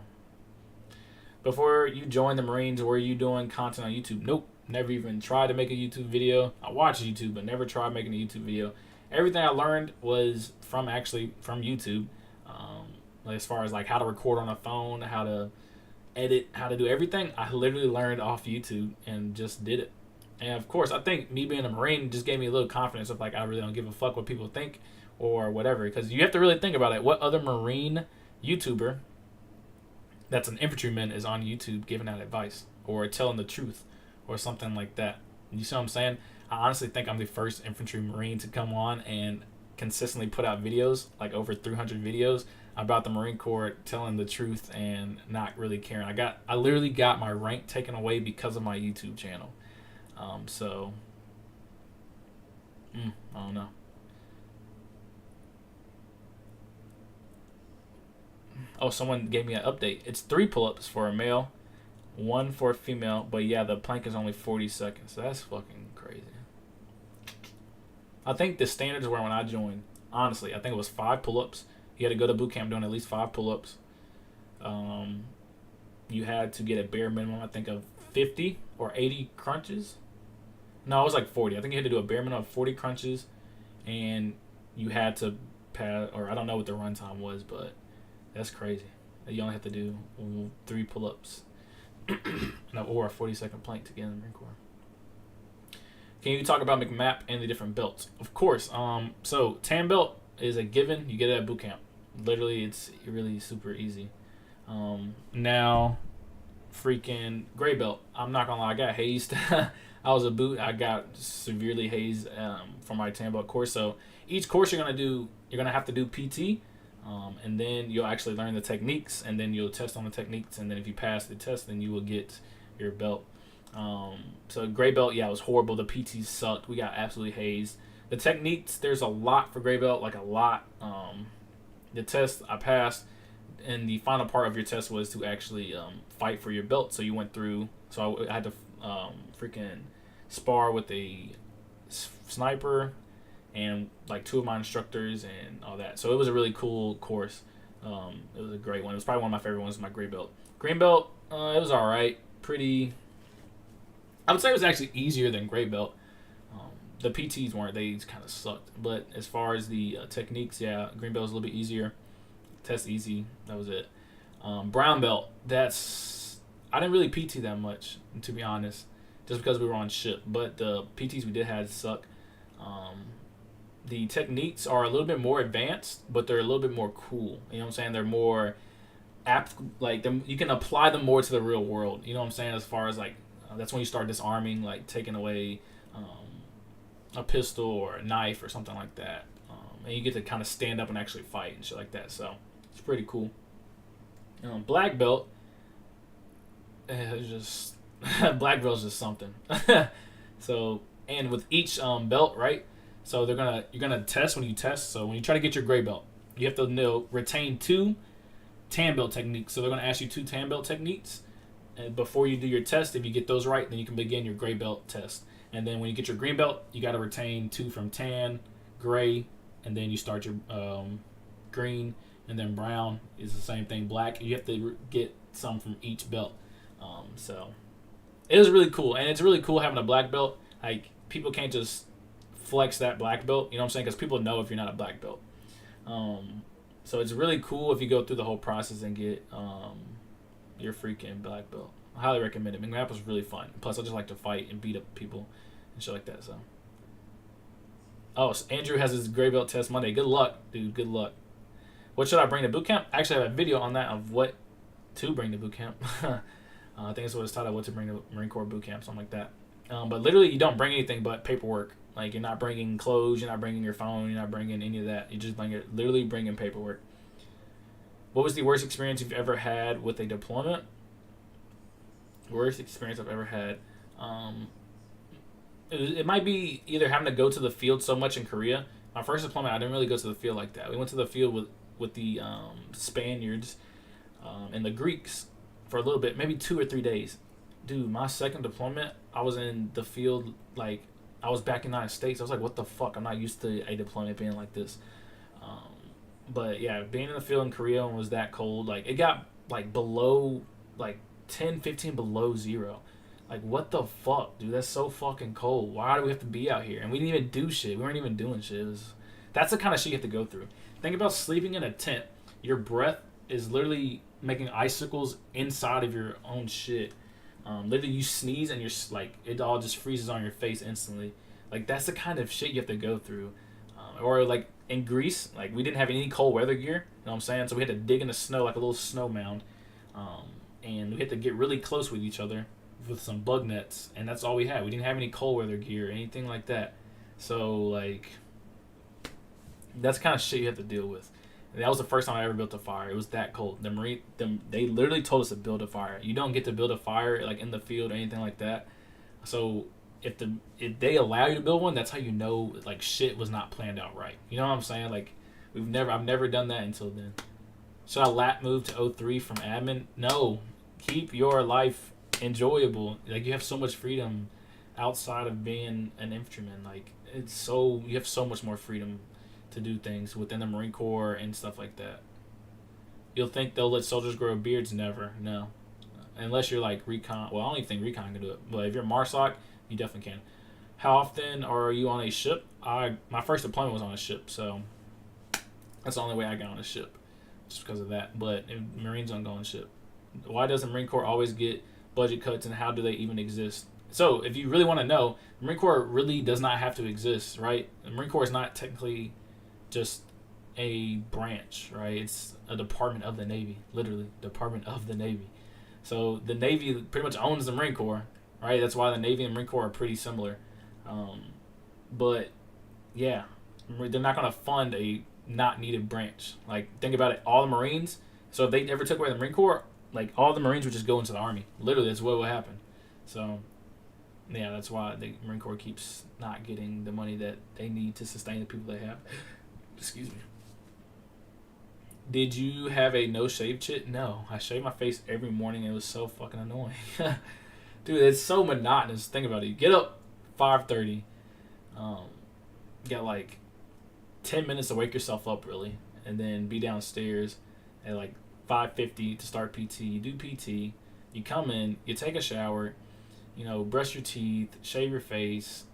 before you joined the Marines, were you doing content on YouTube? Nope. Never even tried to make a YouTube video. I watch YouTube, but never tried making a YouTube video. Everything I learned was from YouTube. As far as like how to record on a phone, how to edit, how to do everything, I literally learned off YouTube and just did it. And of course, I think me being a Marine just gave me a little confidence of like I really don't give a fuck what people think or whatever. Because you have to really think about it. What other Marine YouTuber that's an infantryman is on YouTube giving out advice or telling the truth or something like that? You see what I'm saying? I honestly think I'm the first infantry Marine to come on and consistently put out videos, like over 300 videos about the Marine Corps, telling the truth and not really caring. I literally got my rank taken away because of my YouTube channel. I don't know. Oh, someone gave me an update. It's 3 pull-ups for a male, 1 for a female, but yeah, the plank is only 40 seconds. So that's fucking crazy. I think the standards were when I joined, honestly, I think it was 5 pull-ups. You had to go to boot camp doing at least 5 pull-ups. You had to get a bare minimum, I think, of 50 or 80 crunches. No, it was like 40. I think you had to do a bare minimum of 40 crunches, and you had to pass, or I don't know what the run time was, but that's crazy. You only have to do 3 pull-ups or a 40-second plank to get in the Marine Corps. Can you talk about McMap and the different belts? Of course. So tan belt is a given. You get it at boot camp. Literally, it's really super easy. Now, freaking gray belt. I'm not gonna lie, I got hazed. I was a boot. I got severely hazed for my tan belt course. So each course you're gonna have to do PT, and then you'll actually learn the techniques, and then you'll test on the techniques, and then if you pass the test, then you will get your belt. So gray belt, yeah, it was horrible. The PT sucked. We got absolutely hazed. The techniques, there's a lot for gray belt, like a lot. The test I passed, and the final part of your test was to actually fight for your belt. So you went through. So I had to freaking spar with a sniper and like two of my instructors and all that. So it was a really cool course. It was a great one. It was probably one of my favorite ones. My gray belt. Green belt, it was all right. Pretty. I would say it was actually easier than gray belt. The PTs weren't. They kind of sucked. But as far as the techniques, yeah, green belt was a little bit easier. Test easy. That was it. Brown belt. I didn't really PT that much, to be honest, just because we were on ship. But the PTs we did have suck. The techniques are a little bit more advanced, but they're a little bit more cool. You know what I'm saying? They're more apt. Like you can apply them more to the real world. You know what I'm saying? As far as like that's when you start disarming, like taking away a pistol or a knife or something like that, and you get to kind of stand up and actually fight and shit like that. So it's pretty cool. Black belt. It's just black belt's just something. So and with each belt, right? So you're gonna test when you test. So when you try to get your gray belt, you have to retain 2 tan belt techniques. So they're gonna ask you 2 tan belt techniques, and before you do your test, if you get those right, then you can begin your gray belt test. And then when you get your green belt, you got to retain 2 from tan, gray, and then you start your green, and then brown is the same thing. Black, you have to get some from each belt. So it was really cool, and it's really cool having a black belt. Like people can't just flex that black belt, you know what I'm saying? Because people know if you're not a black belt. So it's really cool if you go through the whole process and get your freaking black belt. I highly recommend it. McMap was really fun. Plus, I just like to fight and beat up people and shit like that. So, so Andrew has his gray belt test Monday. Good luck, dude. Good luck. What should I bring to boot camp? Actually, I have a video on that of what to bring to boot camp. I think that's what it's titled, what to bring to Marine Corps boot camp, something like that. But literally, you don't bring anything but paperwork. Like, you're not bringing clothes, you're not bringing your phone, you're not bringing any of that. You just literally bringing paperwork. What was the worst experience you've ever had with a deployment? Worst experience I've ever had. It might be either having to go to the field so much in Korea. My first deployment, I didn't really go to the field like that. We went to the field with the Spaniards and the Greeks for a little bit, maybe 2 or 3 days. Dude, my second deployment, I was in the field, like, I was back in the United States. I was like, what the fuck? I'm not used to a deployment being like this. But, yeah, being in the field in Korea was that cold. Like, it got, like, below, like, 10, 15 below zero. Like, what the fuck, dude? That's so fucking cold. Why do we have to be out here? And we didn't even do shit. We weren't even doing shit. That's the kind of shit you have to go through. Think about sleeping in a tent. Your breath is literally making icicles inside of your own shit. Literally, you sneeze and you're like, it all just freezes on your face instantly. Like, that's the kind of shit you have to go through. Or like in Greece, like we didn't have any cold weather gear. You know what I'm saying? So we had to dig in the snow like a little snow mound, and we had to get really close with each other with some bug nets, and that's all we had. We didn't have any cold weather gear or anything like that. So like, that's the kind of shit you have to deal with. And that was the first time I ever built a fire. It was that cold. They literally told us to build a fire. You don't get to build a fire like in the field or anything like that. So if they allow you to build one, that's how you know like shit was not planned out right. You know what I'm saying? Like I've never done that until then. Should I lap move to 03 from admin? No. Keep your life enjoyable. Like you have so much freedom outside of being an infantryman. Like you have so much more freedom to do things within the Marine Corps and stuff like that. You'll think they'll let soldiers grow beards? Never. No. Unless you're like recon. Well, I don't even think recon can do it. But if you're MARSOC, you definitely can. How often are you on a ship? My first deployment was on a ship, so that's the only way I got on a ship, just because of that. But Marines don't go on ship. Why does the Marine Corps always get budget cuts, and how do they even exist? So if you really want to know, the Marine Corps really does not have to exist, right? The Marine Corps is not technically just a branch, right? It's a department of the Navy, literally, department of the Navy. So the Navy pretty much owns the Marine Corps. right? That's why the Navy and Marine Corps are pretty similar. But yeah, they're not gonna fund a not needed branch. Like, think about it, all the Marines. So if they ever took away the Marine Corps, like, all the Marines would just go into the Army. Literally, that's what would happen. So yeah, that's why the Marine Corps keeps not getting the money that they need to sustain the people they have. Excuse me. Did you have a no shave chit? No, I shave my face every morning. It was so fucking annoying. Dude, it's so monotonous. Think about it. You get up 5:30. Got like 10 minutes to wake yourself up, really, and then be downstairs at like 5:50 to start PT. You do PT. You come in. You take a shower. You know, brush your teeth, shave your face,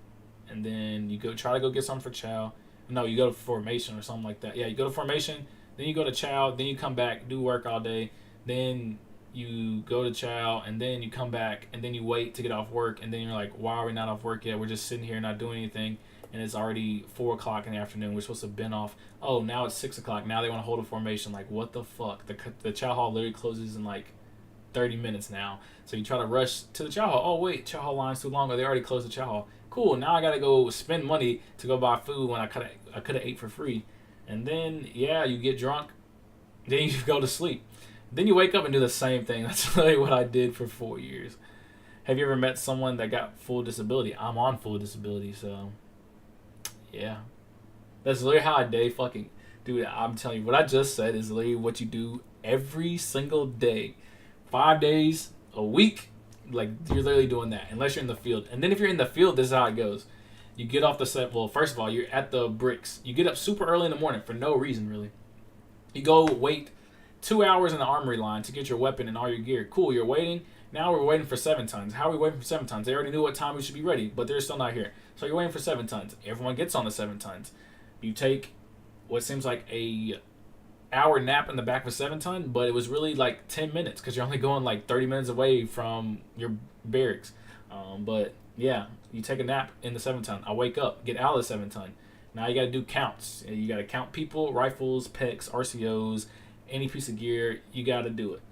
and then you try to go get something for chow. No, you go to formation or something like that. Yeah, you go to formation, then you go to chow, then you come back, do work all day, then you go to chow, and then you come back, and then you wait to get off work, and then you're like, why are we not off work yet? We're just sitting here not doing anything, and it's already 4 o'clock in the afternoon. We're supposed to have been off. Oh, now it's 6 o'clock. Now they want to hold a formation. Like, what the fuck? The chow hall literally closes in like 30 minutes now. So you try to rush to the chow hall. Oh, wait, chow hall line's too long, or they already closed the chow hall. Cool, now I gotta go spend money to go buy food when I could have ate for free. And then, yeah, you get drunk. Then you go to sleep. Then you wake up and do the same thing. That's really what I did for 4 years. Have you ever met someone that got full disability? I'm on full disability, so yeah. That's literally how a day fucking... Dude, I'm telling you, what I just said is literally what you do every single day. 5 days a week, like, you're literally doing that, unless you're in the field. And then if you're in the field, this is how it goes. You get off the set. Well, first of all, you're at the bricks. You get up super early in the morning for no reason, really. You go wait 2 hours in the armory line to get your weapon and all your gear. Cool, you're waiting. Now we're waiting for 7 tons. How are we waiting for 7 tons? They already knew what time we should be ready, but they're still not here. So you're waiting for 7 tons. Everyone gets on the 7 tons. You take what seems like a hour nap in the back of a 7 ton, but it was really like 10 minutes because you're only going like 30 minutes away from your barracks. But yeah, you take a nap in the 7 ton. I wake up, get out of the 7 ton. Now you got to do counts. You got to count people, rifles, PECs, RCOs, any piece of gear. You got to do it.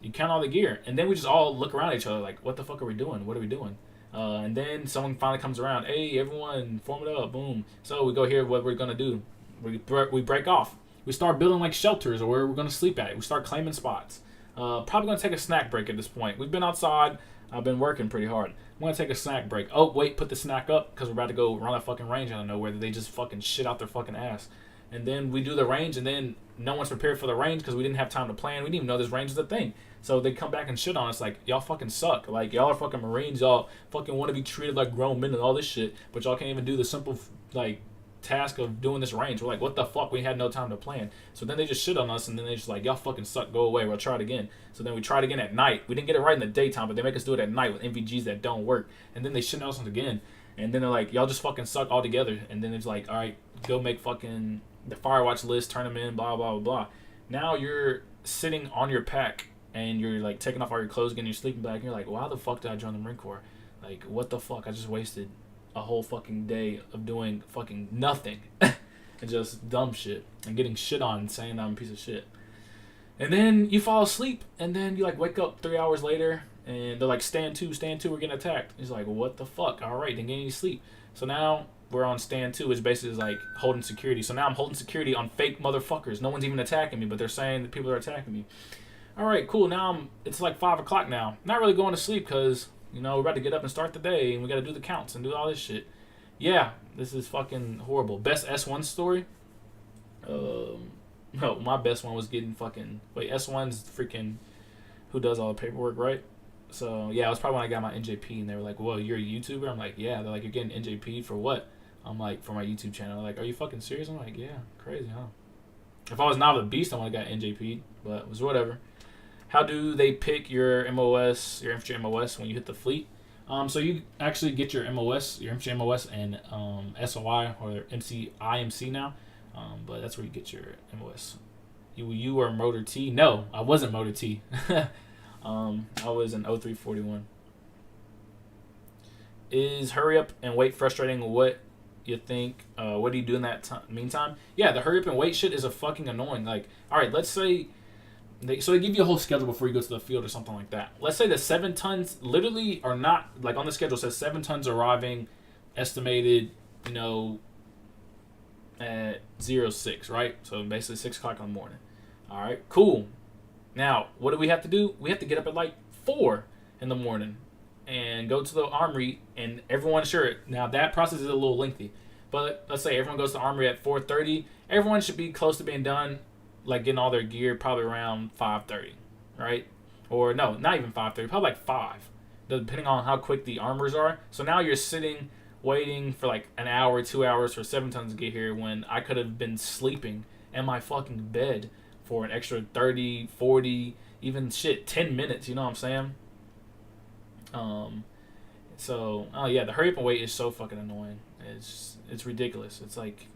You count all the gear, and then we just all look around at each other like, what the fuck are we doing? What are we doing? And then someone finally comes around. Hey, everyone, form it up. Boom. So we go here. What we're gonna do? We break off. We start building like shelters or where we're gonna sleep at. We start claiming spots. Probably gonna take a snack break at this point. We've been outside. I've been working pretty hard. I'm gonna take a snack break. Oh wait, put the snack up because we're about to go run a fucking range out of nowhere that they just fucking shit out their fucking ass. And then we do the range, and then no one's prepared for the range because we didn't have time to plan. We didn't even know this range was a thing. So they come back and shit on us like, y'all fucking suck. Like, y'all are fucking Marines. Y'all fucking want to be treated like grown men and all this shit, but y'all can't even do the simple, like, task of doing this range. We're like, what the fuck? We had no time to plan. So then they just shit on us, and then they just like, y'all fucking suck. Go away. We'll try it again. So then we tried again at night. We didn't get it right in the daytime, but they make us do it at night with MVGs that don't work. And then they shit on us again. And then they're like, y'all just fucking suck altogether. And then it's like, all right, go make fucking the Firewatch list, turn them in, blah, blah, blah, blah. Now you're sitting on your pack, and you're like taking off all your clothes, getting your sleeping bag, and you're like, why the fuck did I join the Marine Corps? Like, what the fuck? I just wasted a whole fucking day of doing fucking nothing and just dumb shit and getting shit on and saying I'm a piece of shit. And then you fall asleep, and then you like wake up 3 hours later, and they're like, stand two, we're getting attacked. He's like, what the fuck? All right, then get any sleep. So now we're on stand 2, which basically is like holding security. So now I'm holding security on fake motherfuckers. No one's even attacking me, but they're saying that people are attacking me. All right, cool. Now it's like 5 o'clock now. Not really going to sleep because, you know, we're about to get up and start the day, and we got to do the counts and do all this shit. Yeah, this is fucking horrible. Best S1 story? No, my best one was getting fucking... Wait, S1's freaking... Who does all the paperwork, right? So, yeah, it was probably when I got my NJP, and they were like, whoa, you're a YouTuber? I'm like, yeah. They're like, you're getting NJP for what? I'm like, for my YouTube channel. They're like, are you fucking serious? I'm like, yeah, crazy, huh? If I was not a beast, I would have got NJP, but it was whatever. How do they pick your MOS, your infantry MOS when you hit the fleet? So you actually get your MOS, your infantry MOS, and SOI or IMC now. But that's where you get your MOS. You were Motor T? No, I wasn't Motor T. I was an 0341. Is hurry up and wait frustrating? What you think? What do you do in that meantime? Yeah, the hurry up and wait shit is a fucking annoying. Like, all right, let's say So they give you a whole schedule before you go to the field or something like that. Let's say the 7 tons literally are not, like on the schedule says 7 tons arriving, estimated, at 06, right? So basically 6 o'clock in the morning. All right, cool. Now, what do we have to do? We have to get up at like 4 in the morning and go to the armory, and everyone, sure, now that process is a little lengthy, but let's say everyone goes to the armory at 4:30. Everyone should be close to being done, like getting all their gear probably around 5:30, right? Or no, not even 5:30, probably like 5, depending on how quick the armors are. So now you're sitting waiting for like an hour, 2 hours for 7 tons to get here when I could have been sleeping in my fucking bed for an extra 30, 40, even 10 minutes, you know what I'm saying? So, oh yeah, the hurry up and wait is so fucking annoying. It's ridiculous. It's like,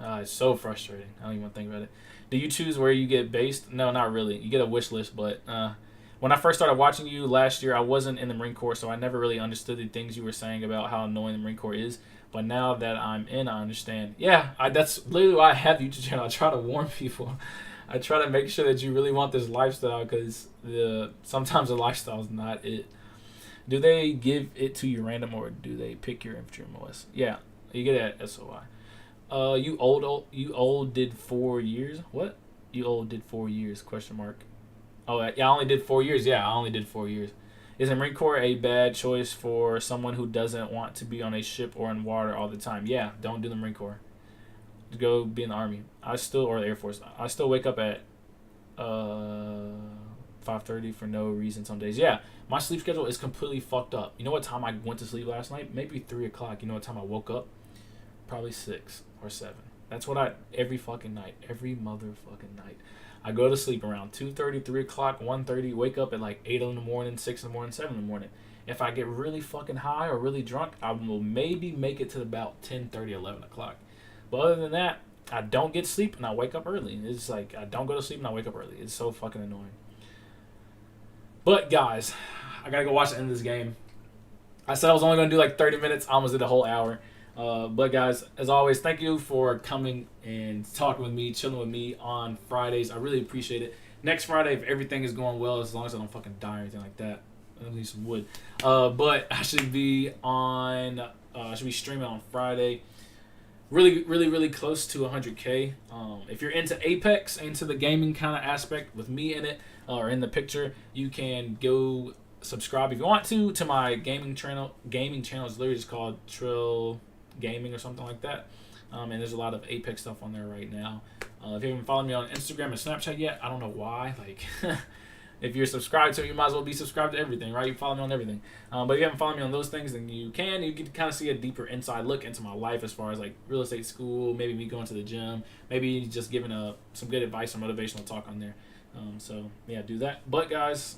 it's so frustrating. I don't even want to think about it. Do you choose where you get based? No, not really. You get a wish list, but when I first started watching you last year, I wasn't in the Marine Corps, so I never really understood the things you were saying about how annoying the Marine Corps is. But now that I'm in, I understand. Yeah, that's literally why I have the YouTube channel. I try to warn people. I try to make sure that you really want this lifestyle, because sometimes the lifestyle is not it. Do they give it to you random, or do they pick your infantry MOS? Yeah, you get it at SOI. You old did 4 years? What? You old did 4 years? Question mark. Oh, yeah, I only did 4 years. Yeah, I only did 4 years. Is the Marine Corps a bad choice for someone who doesn't want to be on a ship or in water all the time? Yeah, don't do the Marine Corps. Go be in the Army. Or the Air Force. I still wake up at 5:30 for no reason some days. Yeah, my sleep schedule is completely fucked up. You know what time I went to sleep last night? Maybe 3 o'clock. You know what time I woke up? Probably 6 or 7. That's what every fucking night. Every motherfucking night. I go to sleep around 2:30, 3 o'clock, 1:30, wake up at like 8 in the morning, 6 in the morning, 7 in the morning. If I get really fucking high or really drunk, I will maybe make it to about 10:30, 11 o'clock. But other than that, I don't get sleep and I wake up early. It's like I don't go to sleep and I wake up early. It's so fucking annoying. But guys, I gotta go watch the end of this game. I said I was only gonna do like 30 minutes. I almost did a whole hour. But guys, as always, thank you for coming and talking with me, chilling with me on Fridays. I really appreciate it. Next Friday, if everything is going well, as long as I don't fucking die or anything like that, I need some wood. But I should be streaming on Friday. Really, really, really close to 100K. If you're into Apex, into the gaming kind of aspect with me in it, or in the picture, you can go subscribe if you want to my gaming channel. Gaming channel is literally just called Trell Gaming or something like that. And there's a lot of Apex stuff on there right now. If you haven't followed me on Instagram and Snapchat yet, I don't know why. Like, if you're subscribed to it, you might as well be subscribed to everything, right? You follow me on everything. But if you haven't followed me on those things, then you can. You can kind of see a deeper inside look into my life as far as like real estate school, maybe me going to the gym, maybe just giving some good advice or motivational talk on there. So yeah, do that. But guys,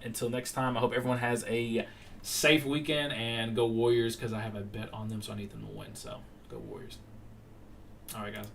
until next time, I hope everyone has a safe weekend, and go Warriors, because I have a bet on them, so I need them to win. So go Warriors. All right, guys.